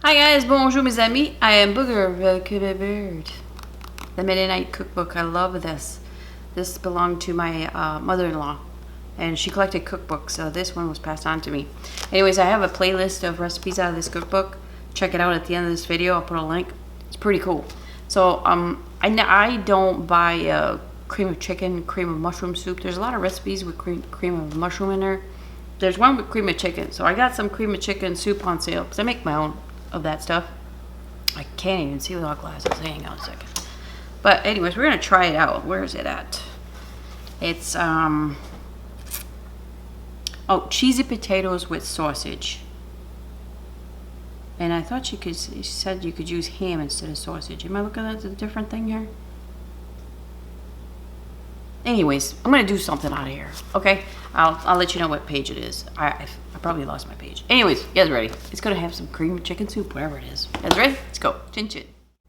Hi guys, bonjour mes amis. I am Booger, the Mennonite Cookbook. I love this. This belonged to my mother-in-law, and she collected cookbooks, so this one was passed on to me. Anyways, I have a playlist of recipes out of this cookbook. Check it out at the end of this video. I'll put a link. It's pretty cool. So I don't buy cream of chicken, cream of mushroom soup. There's a lot of recipes with cream of mushroom in there. There's one with cream of chicken. So I got some cream of chicken soup on sale because I make my own of that stuff. I can't even see without glasses. Hang on a second. But anyways, we're gonna try it out. Where is it at? It's cheesy potatoes with sausage. And I thought she said you could use ham instead of sausage. Am I looking at a different thing here? Anyways, I'm gonna do something out of here. Okay, I'll let you know what page it is. I probably lost my page. Anyways, you guys ready? It's gonna have some cream of chicken soup, whatever it is. You guys ready? Let's go. Chin chin.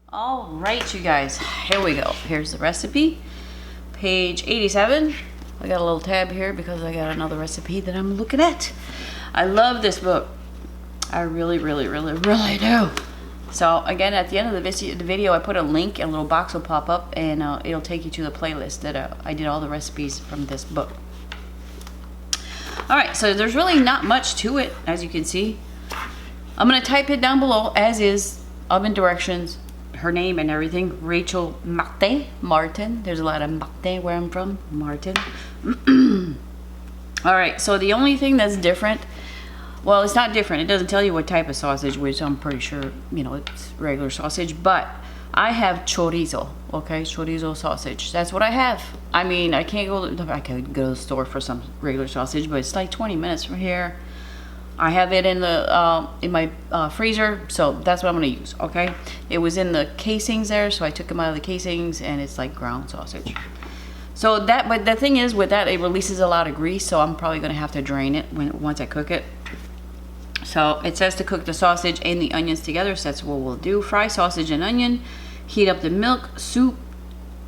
All right, you guys. Here we go. Here's the recipe. Page 87. I got a little tab here because I got another recipe that I'm looking at. I love this book. I really, really, really, really do. So again, at the end of the video, I put a link, and a little box will pop up, and it'll take you to the playlist that I did all the recipes from this book. All right, so there's really not much to it, as you can see. I'm gonna type it down below as is, oven directions, her name and everything. Rachel Martin. There's a lot of Mate where I'm from, Martin. All right, so the only thing that's different, well, it's not different. It doesn't tell you what type of sausage, which I'm pretty sure, you know, it's regular sausage. But I have chorizo, okay? Chorizo sausage. That's what I have. I mean, I could go to the store for some regular sausage, but it's like 20 minutes from here. I have it in the in my freezer, so that's what I'm gonna use, okay? It was in the casings there, so I took them out of the casings, and it's like ground sausage. So that, but the thing is with that, it releases a lot of grease, so I'm probably gonna have to drain it once I cook it. So it says to cook the sausage and the onions together, so that's what we'll do. Fry sausage and onion, heat up the milk, soup,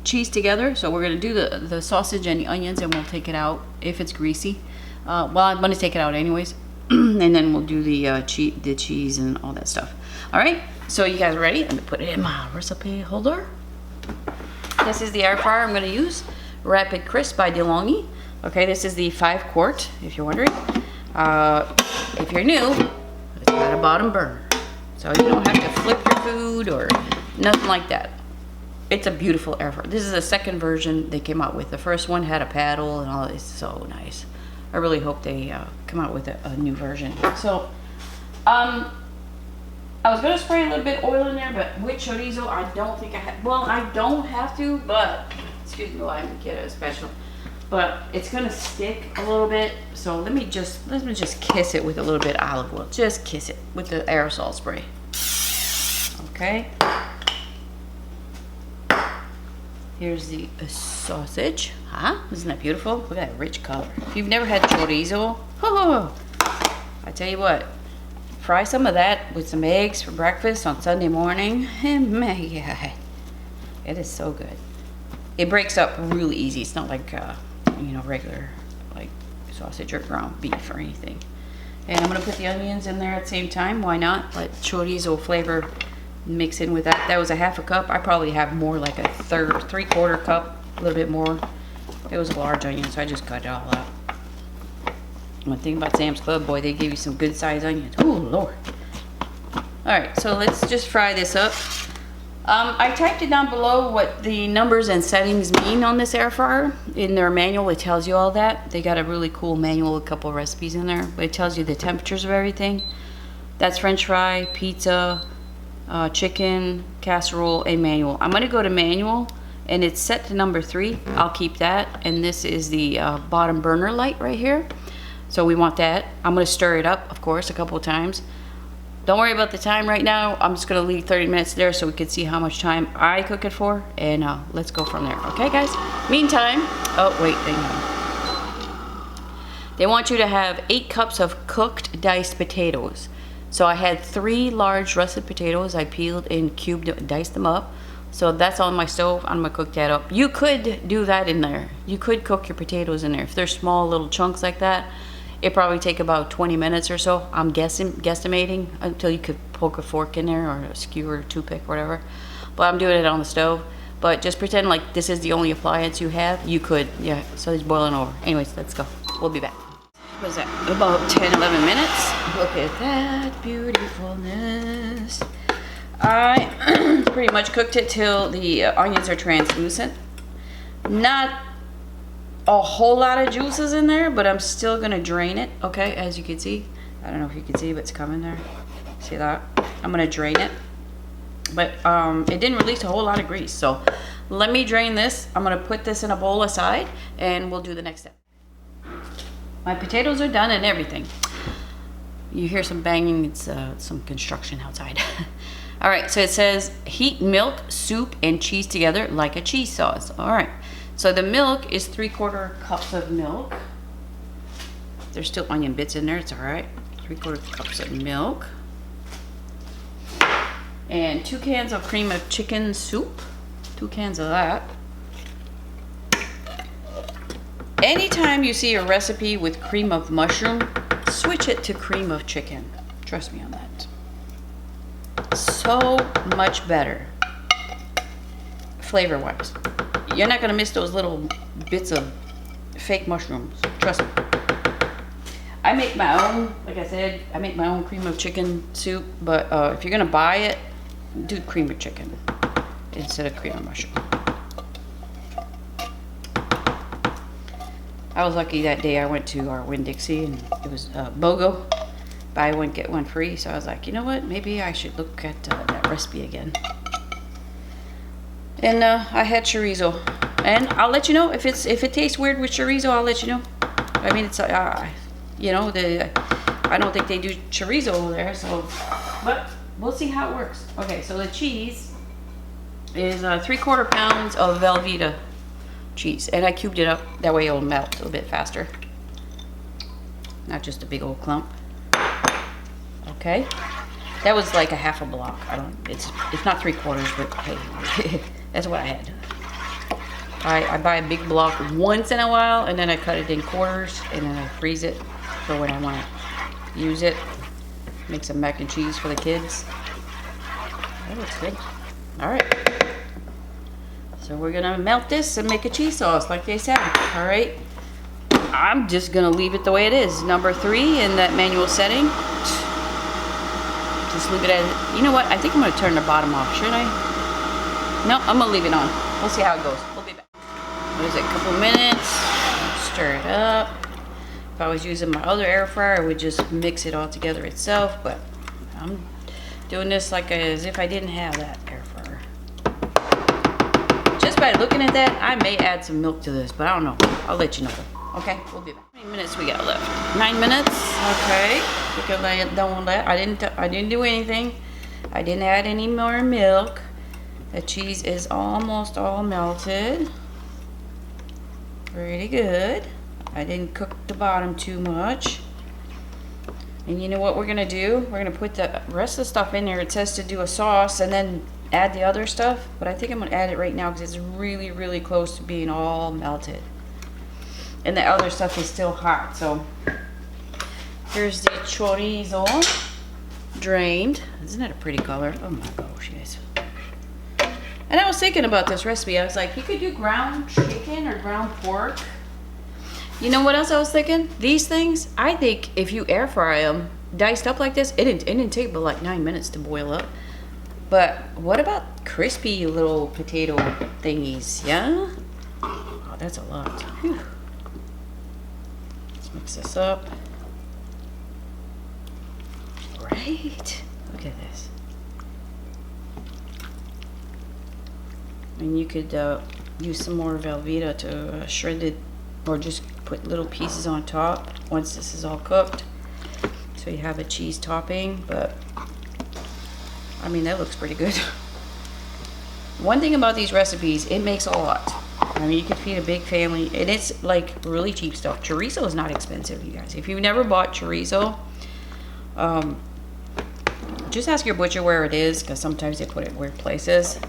cheese together. So we're gonna do the sausage and the onions, and we'll take it out if it's greasy. Well, I'm gonna take it out anyways. And then we'll do the cheese and all that stuff. All right, so you guys ready? Let me put it in my recipe holder. This is the air fryer I'm gonna use. Rapid Crisp by DeLonghi. Okay, this is the 5-quart, if you're wondering. If you're new, it's got a bottom burner, so you don't have to flip your food or nothing like that. It's a beautiful air fryer. This is the second version they came out with. The first one had a paddle and all. It's so nice. I really hope they come out with a new version. So, I was gonna spray a little bit of oil in there, but with chorizo, I don't think I have. Well, I don't have to, but excuse me while I get a spatula. But it's gonna stick a little bit, so let me just kiss it with a little bit of olive oil. Just kiss it with the aerosol spray. Okay. Here's the sausage. Huh? Isn't that beautiful? Look at that rich color. If you've never had chorizo, I tell you what, fry some of that with some eggs for breakfast on Sunday morning. And man, yeah, it is so good. It breaks up really easy. It's not like you know, regular like sausage or ground beef or anything. And I'm gonna put the onions in there at the same time. Why not? Let chorizo flavor mix in with that. That was a half a cup. I probably have more, like a three-quarter cup, a little bit more. It was a large onion, so I just cut it all out. One thing about Sam's Club, boy, they give you some good sized onions. Oh Lord. All right, so let's just fry this up. I typed it down below what the numbers and settings mean on this air fryer. In their manual, it tells you all that. They got a really cool manual, a couple recipes in there, but it tells you the temperatures of everything. That's French fry, pizza, chicken, casserole, and manual. I'm gonna go to manual, and it's set to number 3. I'll keep that. And this is the bottom burner light right here. So we want that. I'm gonna stir it up, of course, a couple of times. Don't worry about the time right now. I'm just gonna leave 30 minutes there so we can see how much time I cook it for, and let's go from there. Okay, guys? Meantime, oh wait, hang on. They want you to have 8 cups of cooked diced potatoes. So I had 3 large russet potatoes. I peeled and cubed, diced them up. So that's on my stove. I'm gonna cook that up. You could do that in there. You could cook your potatoes in there. If they're small little chunks like that, It probably take about 20 minutes or so. I'm guesstimating until you could poke a fork in there or a skewer or toothpick or whatever. But I'm doing it on the stove. But just pretend like this is the only appliance you have. You could, yeah, so it's boiling over. Anyways, let's go. We'll be back. What is that? About 10, 11 minutes. Look at that beautifulness. I pretty much cooked it till the onions are translucent. Not a whole lot of juices in there, but I'm still gonna drain it, okay, as you can see. I don't know if you can see what's coming there. See that? I'm gonna drain it. But it didn't release a whole lot of grease, so let me drain this. I'm gonna put this in a bowl aside and we'll do the next step. My potatoes are done and everything. You hear some banging, it's some construction outside. All right, so it says heat milk, soup, and cheese together like a cheese sauce. All right, so the milk is 3/4 cups of milk. There's still onion bits in there, it's all right. 3/4 cups of milk. And 2 cans of cream of chicken soup. 2 cans of that. Anytime you see a recipe with cream of mushroom, switch it to cream of chicken. Trust me on that. So much better, flavor-wise. You're not gonna miss those little bits of fake mushrooms. Trust me. I make my own, like I said, I make my own cream of chicken soup. But if you're gonna buy it, do cream of chicken instead of cream of mushroom. I was lucky that day I went to our Winn-Dixie and it was BOGO. Buy one, get one free. So I was like, you know what? Maybe I should look at that recipe again. And I had chorizo. And I'll let you know if it tastes weird with chorizo. I'll let you know. I mean, it's you know, I don't think they do chorizo over there. So, but we'll see how it works. Okay, so the cheese is 3/4 pounds of Velveeta cheese, and I cubed it up. That way it'll melt a little bit faster. Not just a big old clump. Okay, that was like a half a block. It's not 3/4, but hey, that's what I had. I buy a big block once in a while, and then I cut it in quarters, and then I freeze it for when I want to use it. Make some mac and cheese for the kids. That looks good. All right. So we're gonna melt this and make a cheese sauce, like they said. All right. I'm just gonna leave it the way it is. Number 3 in that manual setting. Just leave it as, you know what? I think I'm gonna turn the bottom off, should I? No, I'm gonna leave it on. We'll see how it goes. We'll be back. What is it, a couple minutes? Stir it up. If I was using my other air fryer, I would just mix it all together itself, but I'm doing this like as if I didn't have that air fryer. Just by looking at that, I may add some milk to this, but I don't know. I'll let you know. Okay, we'll be back. How many minutes we got left? 9 minutes. Okay, we can lay it down on that. I didn't do anything. I didn't add any more milk. The cheese is almost all melted. Pretty good. I didn't cook the bottom too much. And you know what we're gonna do? We're gonna put the rest of the stuff in there. It says to do a sauce and then add the other stuff, but I think I'm gonna add it right now because it's really, really close to being all melted. And the other stuff is still hot. So here's the chorizo drained. Isn't that a pretty color? Oh my gosh, guys. And I was thinking about this recipe. I was like, you could do ground chicken or ground pork. You know what else I was thinking? These things, I think if you air fry them, diced up like this, it didn't take but like 9 minutes to boil up. But what about crispy little potato thingies, yeah? Oh, that's a lot. Whew. Let's mix this up. Right, look at this. And you could use some more Velveeta to shred it, or just put little pieces on top once this is all cooked. So you have a cheese topping, but I mean, that looks pretty good. One thing about these recipes, it makes a lot. I mean, you could feed a big family, and it's like really cheap stuff. Chorizo is not expensive, you guys. If you've never bought chorizo, just ask your butcher where it is, because sometimes they put it weird places.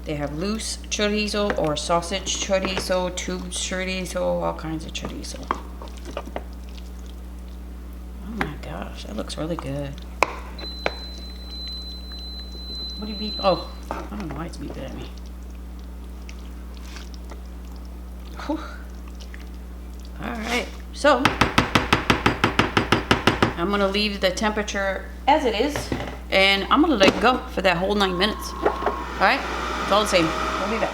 They have loose chorizo or sausage chorizo, tube chorizo, all kinds of chorizo. gosh, that looks really good. What do you beep? Oh, I don't know why it's beeping at me. Whew. All right, so I'm gonna leave the temperature as it is, and I'm gonna let it go for that whole 9 minutes. All right, it's all the same. We'll be back.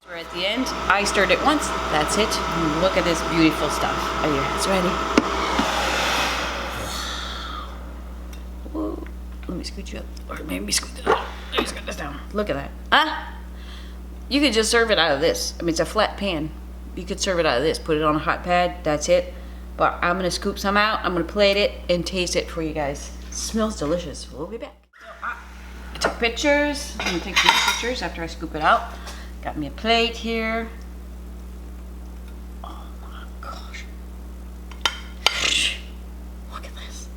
We're at the end. I stirred it once. That's it. And look at this beautiful stuff. Are you guys ready? Whoa. Let me scoot you up, or maybe scoot this up. Let me scoot this down. Look at that. You could just serve it out of this. I mean, it's a flat pan. You could serve it out of this. Put it on a hot pad. That's it. But I'm gonna scoop some out. I'm gonna plate it and taste it for you guys. It smells delicious. We'll be back. I took pictures. I'm gonna take some pictures after I scoop it out. Got me a plate here. Oh my gosh. Look at this.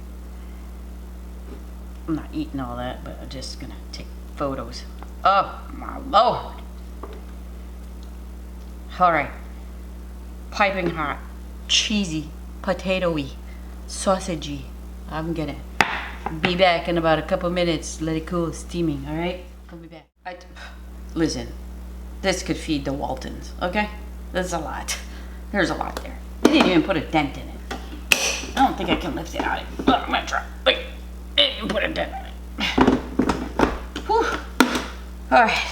I'm not eating all that, but I'm just gonna take photos. Oh my Lord. All right. Piping hot, cheesy, potatoey, sausagey. I'm gonna be back in about a couple minutes. Let it cool, steaming. All right, I'll be back. Listen, this could feed the Waltons. Okay, there's a lot. There's a lot there. They didn't even put a dent in it. I don't think I can lift it out. Well, I'm gonna try. Wait, they didn't put a dent in it. Whew. All right,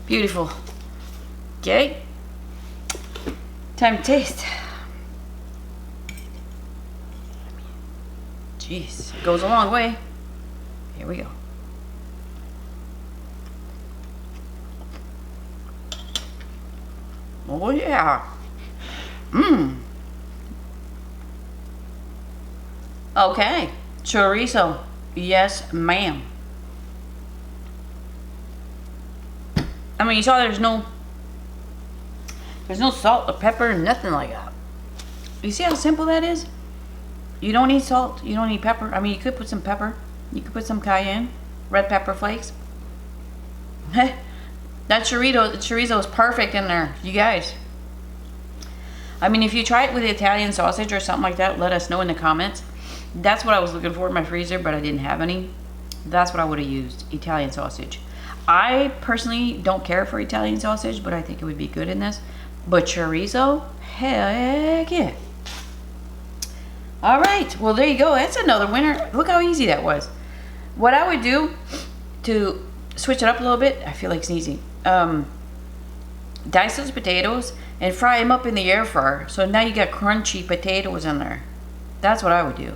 beautiful. Okay. Time to taste. Jeez, it goes a long way. Here we go. Oh yeah. Okay, chorizo. Yes, ma'am. I mean, you saw there's no salt or pepper, nothing like that. You see how simple that is? You don't need salt, you don't need pepper. I mean, you could put some pepper. You could put some cayenne, red pepper flakes. That chorizo is perfect in there, you guys. I mean, if you try it with Italian sausage or something like that, let us know in the comments. That's what I was looking for in my freezer, but I didn't have any. That's what I would have used, Italian sausage. I personally don't care for Italian sausage, but I think it would be good in this. But chorizo, heck yeah. All right, well, there you go. That's another winner. Look how easy that was. What I would do to switch it up a little bit, I feel like sneezing. Dice those potatoes and fry them up in the air fryer. So now you got crunchy potatoes in there. That's what I would do.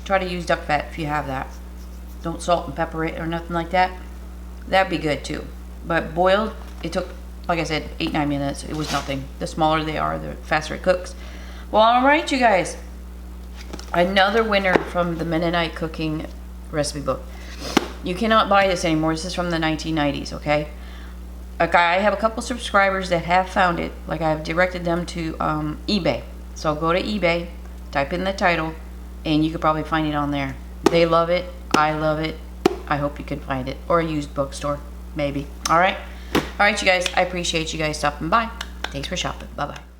Try to use duck fat if you have that. Don't salt and pepper it or nothing like that. That'd be good too. But boiled, it took, like I said, 8-9 minutes. It was nothing. The smaller they are, the faster it cooks. Well, all right, you guys. Another winner from the Mennonite cooking recipe book. You cannot buy this anymore. This is from the 1990s, okay? I have a couple subscribers that have found it. Like, I've directed them to eBay. So go to eBay, type in the title, and you could probably find it on there. They love it. I love it. I hope you can find it. Or a used bookstore, maybe. All right? All right, you guys. I appreciate you guys stopping by. Thanks for shopping. Bye-bye.